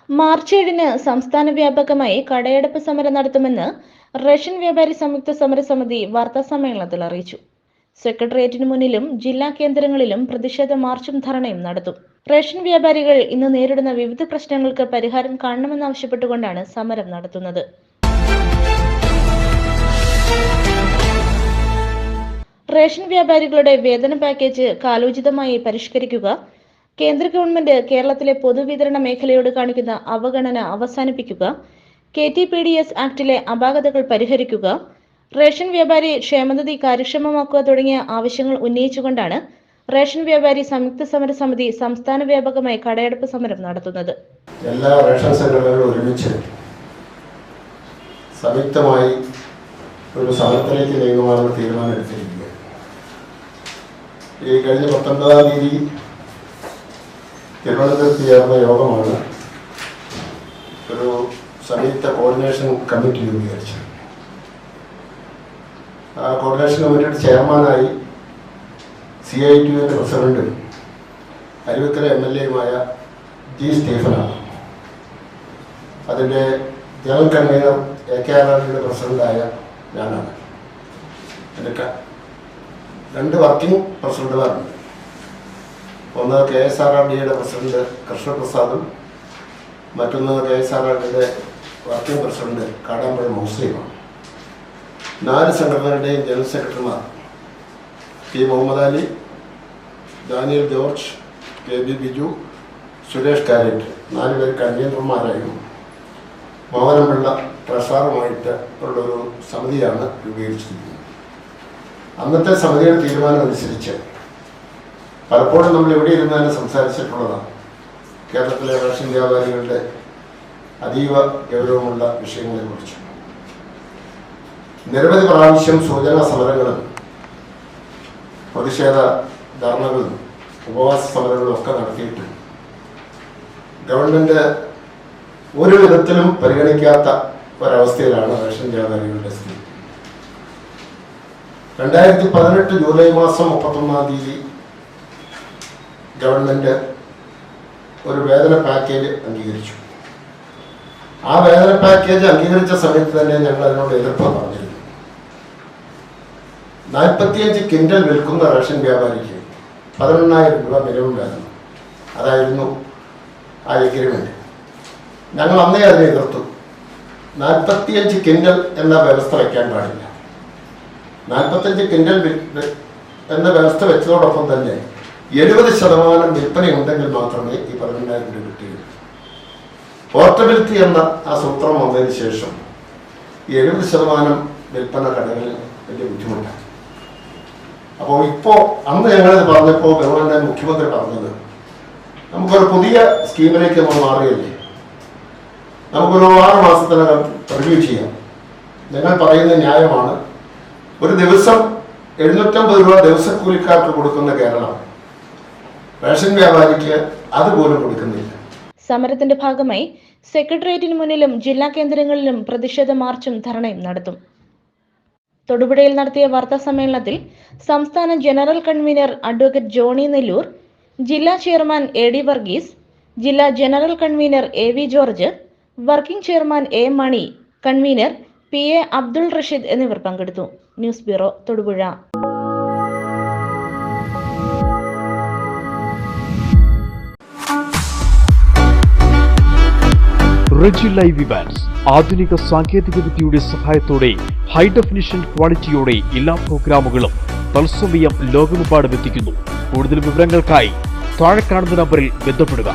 March 7-ന് സംസ്ഥാന വ്യാപകമായി കടയടപ്പ് സമരം നടത്തുമെന്ന് റേഷൻ വ്യാപാരി സംയുക്ത സമരസമിതി വാർത്താസമ്മേളനത്തിൽ അറിയിച്ചു. സെക്രട്ടേറിയറ്റിന് മുന്നിലും ജില്ലാ കേന്ദ്രങ്ങളിലും പ്രതിഷേധ മാർച്ചും ധർണയും നടത്തും. റേഷൻ വ്യാപാരികൾ ഇന്ന് നേരിടുന്ന വിവിധ പ്രശ്നങ്ങൾക്ക് പരിഹാരം കാണണമെന്നാവശ്യപ്പെട്ടുകൊണ്ടാണ് സമരം നടത്തുന്നത്. റേഷൻ വ്യാപാരികളുടെ വേതന പാക്കേജ് കാലോചിതമായി പരിഷ്കരിക്കുക, കേന്ദ്ര ഗവൺമെന്റ് കേരളത്തിലെ പൊതുവിതരണ മേഖലയോട് കാണിക്കുന്ന അവഗണന അവസാനിപ്പിക്കുക, KTPDS ആക്ടിലെ അപാകതകൾ പരിഹരിക്കുക, റേഷൻ വ്യാപാരി ക്ഷേമനിധി കാര്യക്ഷമമാക്കുക തുടങ്ങിയ ആവശ്യങ്ങൾ ഉന്നയിച്ചുകൊണ്ടാണ് റേഷൻ വ്യാപാരി സംയുക്ത സമരസമിതി സംസ്ഥാന വ്യാപകമായി കടയടപ്പ് സമരം നടത്തുന്നത്. എല്ലാ റേഷൻ സെന്ററുകളും ഒരുമിച്ച് സംയുക്തമായി ഒരു സമരത്തിലേക്ക് നീങ്ങുവാനുള്ള തീരുമാനം എടുത്തിരിക്കുക. ഈ കഴിഞ്ഞ 19-ാം തീയതി തിരുവനന്തപുരത്ത് ചേർന്ന യോഗമാണ് ഒരു സംയുക്ത കോർഡിനേഷൻ കമ്മിറ്റി രൂപീകരിച്ചത്. ആ കോർഡിനേഷൻ കമ്മിറ്റിയുടെ ചെയർമാനായി CITUവിൻ്റെ പ്രസിഡന്റും അരുവിക്കര MLA-യുമായ G. സ്റ്റീഫനാണ്. അതിൻ്റെ ജനറൽ കൺവീനർ AKRRയുടെ പ്രസിഡന്റായ ഞാനാണ്. എൻ്റെ 2 വർക്കിംഗ് പ്രസിഡന്റുമാരുണ്ട്. ഒന്ന് KSRRDയുടെ പ്രസിഡന്റ് കൃഷ്ണപ്രസാദും മറ്റൊന്ന് KSRRDയുടെ വർക്കിംഗ് പ്രസിഡന്റ് കാടാമ്പുഴ മുസ്ലിമാണ്. 4 സംഘടനകളുടെയും ജനറൽ സെക്രട്ടറിമാർ T. മുഹമ്മദ് അലി, ഡാനിയൽ ജോർജ്, KB ബിജു, സുരേഷ് കാരറ്റ് 4 പേർ കൺവീനർമാരായിരുന്നു. മോഹനപിള്ള ട്രഷററുമായിട്ട് ഉള്ളൊരു സമിതിയാണ് രൂപീകരിച്ചിരിക്കുന്നത്. അന്നത്തെ സമിതിയുടെ തീരുമാനം അനുസരിച്ച് പലപ്പോഴും നമ്മൾ ഇവിടെ ഇരുന്ന് തന്നെ സംസാരിച്ചിട്ടുള്ളതാണ്. കേരളത്തിലെ റേഷൻ വ്യാപാരികളുടെ അതീവ ഗൗരവമുള്ള വിഷയങ്ങളെക്കുറിച്ച് നിരവധി പ്രാവശ്യം സൂചനാ സമരങ്ങളും പ്രതിഷേധ ധർണകളും ഉപവാസ സമരങ്ങളും ഒക്കെ നടത്തിയിട്ട് ഗവൺമെന്റ് ഒരു വിധത്തിലും പരിഗണിക്കാത്ത ഒരവസ്ഥയിലാണ് റേഷൻ വ്യാപാരികളുടെ സ്ഥിതി. 2018 ജൂലൈ മാസം 31-ാം തീയതി ഗവൺമെന്റ് ഒരു വേതന പാക്കേജ് അംഗീകരിച്ചു. ആ വേതന പാക്കേജ് അംഗീകരിച്ച സമയത്ത് തന്നെ ഞങ്ങൾ അതിനോട് എതിർപ്പ് പറഞ്ഞിരുന്നു. 45 ക്വിന്റൽ വിൽക്കുന്ന റേഷൻ വ്യാപാരിക്ക് 18,000 രൂപ മിനിമം വേതനം, അതായിരുന്നു ആ എഗ്രിമെന്റ്. ഞങ്ങൾ അന്നേ അതിനെ എതിർത്തു. 45 ക്വിന്റൽ എന്ന വ്യവസ്ഥ വയ്ക്കാൻ പാടില്ല. 45 ക്വിന്റൽ എന്ന വ്യവസ്ഥ വെച്ചതോടൊപ്പം തന്നെ 70% വിൽപ്പനയുണ്ടെങ്കിൽ മാത്രമേ ഈ 18,000 രൂപ കിട്ടുകയുള്ളൂ. പോർട്ടബിലിറ്റി എന്ന ആ സൂത്രം വന്നതിന് ശേഷം 70% വിൽപ്പന കടകളിൽ വലിയ ബുദ്ധിമുട്ടാണ്. അപ്പോൾ ഇപ്പോൾ അന്ന് ഞങ്ങളിത് പറഞ്ഞപ്പോൾ ഗവൺമെന്റ് മുഖ്യമന്ത്രി പറഞ്ഞത് നമുക്കൊരു പുതിയ സ്കീമിലേക്ക് നമ്മൾ മാറുകയല്ലേ, നമുക്കൊരു 6 മാസത്തിനകം റിവ്യൂ ചെയ്യാം. നിങ്ങൾ പറയുന്നത് ന്യായമാണ്. ഒരു ദിവസം 750 രൂപ ദിവസക്കൂലിക്കാർക്ക് കൊടുക്കുന്ന കേരളം റേഷൻ വ്യാപാരിക്ക് അതുപോലും കൊടുക്കുന്നില്ല. സമരത്തിന്റെ ഭാഗമായി സെക്രട്ടേറിയറ്റിന് മുന്നിലും ജില്ലാ കേന്ദ്രങ്ങളിലും പ്രതിഷേധ മാർച്ചും ധർണയും നടത്തും. തൊടുപുഴയിൽ നടത്തിയ വാർത്താ സമ്മേളനത്തിൽ സംസ്ഥാന general convener advocate Johny Nelloor, ജില്ലാ ചെയർമാൻ AD വർഗീസ്, ജില്ലാ general convener AV George, working chairman A. Mani, convener PA Abdul Rasheed എന്നിവർ പങ്കെടുത്തു. News bureau, Thodupuzha. Reji live events ആധുനിക സാങ്കേതിക വിദ്യയുടെ സഹായത്തോടെ ഹൈ ഡെഫിനിഷൻ ക്വാളിറ്റിയോടെ എല്ലാ പ്രോഗ്രാമുകളും തത്സമയം ലോകമെമ്പാടും എത്തിക്കുന്നു. കൂടുതൽ വിവരങ്ങൾക്കായി താഴെ കാണുന്ന നമ്പറിൽ ബന്ധപ്പെടുക.